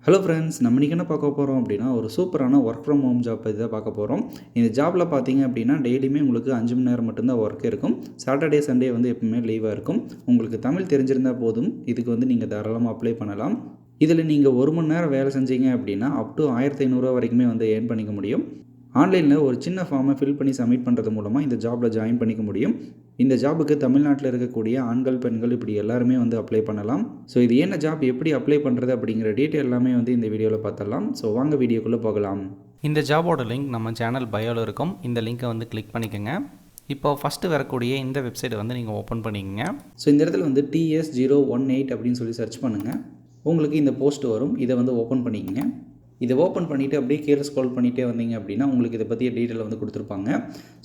Hello friends, நம்ம இன்றைக்கி என்ன பார்க்க போகிறோம் அப்படின்னா ஒரு சூப்பரான ஒர்க் ஃப்ரம் ஹோம் ஜாப் பற்றி தான் பார்க்க போகிறோம். இந்த ஜாபில் பார்த்தீங்க அப்படின்னா டெய்லியுமே உங்களுக்கு 5 மணி நேரம் மட்டும்தான் ஒர்க் இருக்கும். சாட்டர்டே சண்டே வந்து எப்பவுமே லீவாக இருக்கும். உங்களுக்கு தமிழ் தெரிஞ்சிருந்தால் போதும், இதுக்கு வந்து நீங்கள் தாராளமாக அப்ளை பண்ணலாம். இதில் நீங்கள் 1 மணி நேரம் வேலை செஞ்சீங்க அப்படின்னா அப் டு 1500 வரைக்குமே வந்து ஏர்ன் பண்ணிக்க முடியும். ஆன்லைனில் ஒரு சின்ன ஃபார்மை ஃபில் பண்ணி சப்மிட் பண்ணுறது மூலமாக இந்த ஜாபில் ஜாயின் பண்ணிக்க முடியும். இந்த ஜாபுக்கு தமிழ்நாட்டில் இருக்கக்கூடிய ஆண்கள், பெண்கள் இப்படி எல்லாருமே வந்து அப்ளை பண்ணலாம். ஸோ இது என்ன ஜாப், எப்படி அப்ளை பண்ணுறது அப்படிங்கிற டீட்டெயில் எல்லாமே வந்து இந்த வீடியோவில் பார்த்துடலாம். ஸோ வாங்க வீடியோக்குள்ளே போகலாம். இந்த ஜாபோட லிங்க் நம்ம சேனல் பயோவில் இருக்கும். இந்த லிங்க்கை வந்து கிளிக் பண்ணிக்கோங்க. இப்போ ஃபஸ்ட்டு வரக்கூடிய இந்த வெப்சைட்டை வந்து நீங்கள் ஓப்பன் பண்ணிக்கோங்க. ஸோ இந்த இடத்துல வந்து TS018 அப்படின்னு சொல்லி சர்ச் பண்ணுங்கள். உங்களுக்கு இந்த போஸ்ட் வரும். இதை வந்து ஓப்பன் பண்ணிக்கங்க. இதை ஓப்பன் பண்ணிவிட்டு அப்படியே கீழே ஸ்க்ரோல் பண்ணிகிட்டே வந்தீங்க அப்படின்னா உங்களுக்கு இதை பற்றிய டீட்டெயில் வந்து கொடுத்துருப்பாங்க.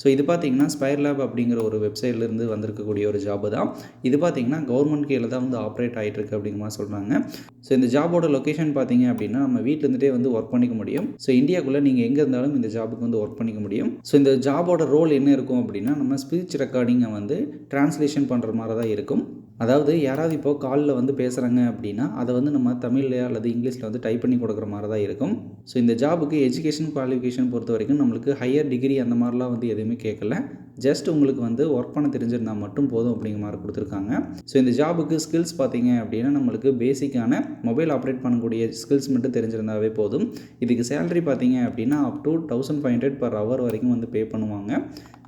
ஸோ இது பார்த்தீங்கன்னா ஸ்பைர் லேப் அப்படிங்கிற ஒரு வெப்சைட்லேருந்து வந்திருக்கக்கூடிய ஒரு ஜாபு தான். இது பார்த்தீங்கன்னா கவர்மெண்ட் கீழே தான் வந்து ஆப்ரேட் ஆகிட்டு இருக்கு அப்படிங்கிற மாதிரி சொல்கிறாங்க. ஸோ இந்த ஜாபோட லொக்கேஷன் பார்த்தீங்க அப்படின்னா நம்ம வீட்டிலேருந்துட்டே வந்து ஒர்க் பண்ணிக்க முடியும். ஸோ இந்தியாவுக்குள்ளே நீங்கள் எங்கே இருந்தாலும் இந்த ஜாபுக்கு வந்து ஒர்க் பண்ணிக்க முடியும். ஸோ இந்த ஜாபோட ரோல் என்ன இருக்கும் அப்படின்னா நம்ம ஸ்பீச் ரெக்கார்டிங்கை வந்து டிரான்ஸ்லேஷன் பண்ணுற மாதிரி தான் இருக்கும். அதாவது யாராவது இப்போது காலில் வந்து பேசுகிறாங்க அப்படின்னா அதை வந்து நம்ம தமிழ்லையோ அல்லது இங்கிலீஷில் வந்து டைப் பண்ணி கொடுக்குற மாதிரி தான் இருக்கும். ஸோ இந்த ஜாபுக்கு எஜுகேஷன் குவாலிஃபிகேஷன் பொறுத்த வரைக்கும் நம்மளுக்கு ஹையர் டிகிரி அந்த மாதிரிலாம் வந்து எதுவுமே கேட்கல. ஜஸ்ட் உங்களுக்கு வந்து ஒர்க் பண்ண தெரிஞ்சிருந்தால் மட்டும் போதும் அப்படிங்கிற மாதிரி கொடுத்துருக்காங்க. ஸோ இந்த ஜாபுக்கு ஸ்கில்ஸ் பார்த்தீங்க அப்படின்னா நம்மளுக்கு பேசிக்கான மொபைல் ஆப்ரேட் பண்ணக்கூடிய ஸ்கில்ஸ் மட்டும் தெரிஞ்சிருந்தாவே போதும். இதுக்கு சேலரி பார்த்தீங்க அப்படின்னா அப் டு 1500 per hour வரைக்கும் வந்து பே பண்ணுவாங்க.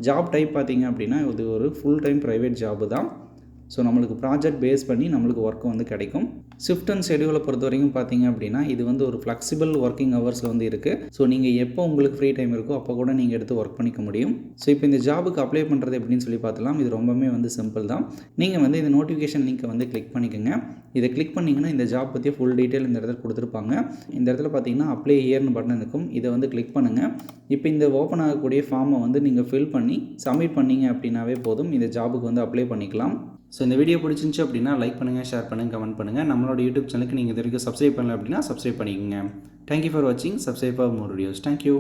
ஜாப் டைப் பார்த்தீங்க அப்படின்னா இது ஒரு ஃபுல் டைம் ப்ரைவேட் ஜாபு தான். ஸோ நம்மளுக்கு ப்ராஜெக்ட் பேஸ் பண்ணி நம்மளுக்கு ஒர்க் வந்து கிடைக்கும். ஷிஃப்ட் அண்ட் ஷெடியூலை பொறுத்த வரைக்கும் பார்த்தீங்க அப்படின்னா இது வந்து ஒரு ஃப்ளெக்சிபிள் ஒர்க்கிங் ஹவர்ஸில் வந்து இருக்குது. ஸோ நீங்கள் எப்போ உங்களுக்கு ஃப்ரீ டைம் இருக்கோ அப்போ கூட நீங்கள் எடுத்து ஒர்க் பண்ணிக்க முடியும். ஸோ இப்போ இந்த ஜாபுக்கு அப்ளை பண்ணுறது எப்படின்னு சொல்லி பார்த்தலாம். இது ரொம்பவே வந்து சிம்பிள் தான். நீங்கள் வந்து இந்த நோட்டிஃபிகேஷன் லிங்க்கை வந்து கிளிக் பண்ணிக்கோங்க. இதை கிளிக் பண்ணிங்கன்னா இந்த ஜாப் பற்றி ஃபுல் டீட்டெயில் இந்த இடத்துல கொடுத்துருப்பாங்க. இந்த இடத்துல பார்த்தீங்கன்னா அப்ளை ஹியர்னு பட்டன் இருக்கும். இதை வந்து கிளிக் பண்ணுங்கள். இப்போ இந்த ஓப்பன் ஆகக்கூடிய ஃபார்மை வந்து நீங்கள் ஃபில் பண்ணி சப்மிட் பண்ணிங்க அப்படின்னாவே போதும், இந்த ஜாபுக்கு வந்து அப்ளை பண்ணிக்கலாம். ஸோ இந்த வீடியோ பிடிச்சிருந்துச்சு அப்படின்னா லைக் பண்ணுங்கள், ஷேர் பண்ணுங்கள், கமெண்ட் பண்ணுங்கள். நம்மளோட யூடியூப் சேனலுக்கு நீங்கள் இது வரைக்கும் சப்ஸ்கிரைப் பண்ணல அப்படின்னா சப்ஸ்கிரைப் பண்ணிக்கோங்க. தேங்க்யூ ஃபார் வாட்சிங். Subscribe for more videos. Thank you.